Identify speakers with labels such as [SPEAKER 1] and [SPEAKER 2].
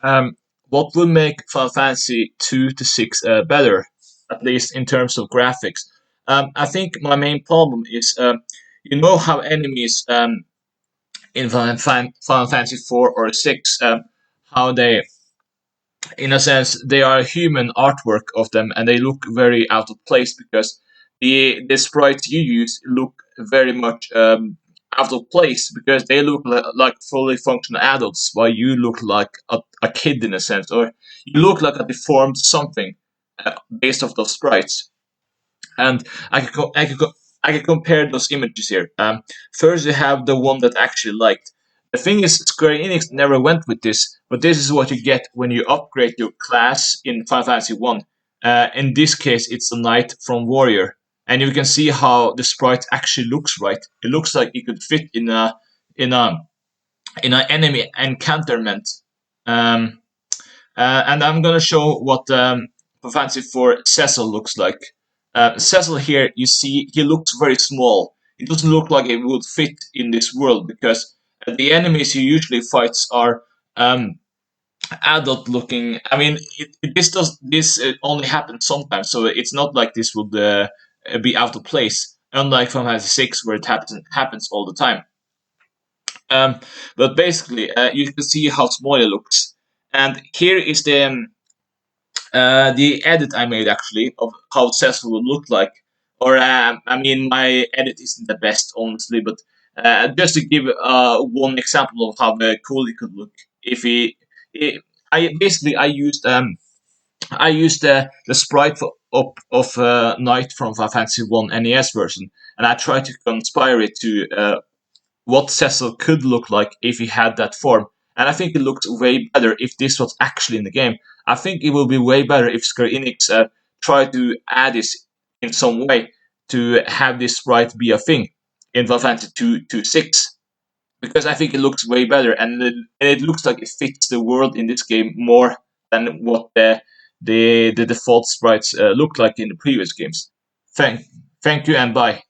[SPEAKER 1] What would make Final Fantasy 2 to 6 better, at least in terms of graphics? I think my main problem is you know how enemies in Final Fantasy 4 or 6, how they, in a sense, they are human artwork of them, and they look very out of place because the sprites you use look very much out of place because they look like fully functional adults, while you look like a kid in a sense, or you look like a deformed something based off those sprites. And I can compare those images here. First, you have the one that I actually liked. The thing is, Square Enix never went with this, but this is what you get when you upgrade your class in Final Fantasy One. In this case, it's a knight from warrior, and you can see how the sprite actually looks. Right, it looks like it could fit in a in an enemy encounterment. Um, and I'm gonna show what Final Fantasy 4 Cecil looks like. Cecil here, you see, he looks very small. It doesn't look like it would fit in this world because the enemies he usually fights are adult looking. I mean, this only happens sometimes, so it's not like this would be out of place. Unlike Final Fantasy 6, where it happens all the time. Um, but basically, you can see how small it looks. And here is the edit I made actually of how Cecil would look like. Or I mean, my edit isn't the best, honestly, but just to give one example of how cool it could look. If he, I basically I used the sprite of Knight from Final Fantasy One NES version, and I tried to conspire it to what Cecil could look like if he had that form. And I think it looks way better if this was actually in the game. I think it will be way better if Square Enix try to add this in some way to have this sprite be a thing in Final Fantasy 2 to 6. Because I think it looks way better, and it looks like it fits the world in this game more than what the default sprites look like in the previous games. Thank, thank you, and bye.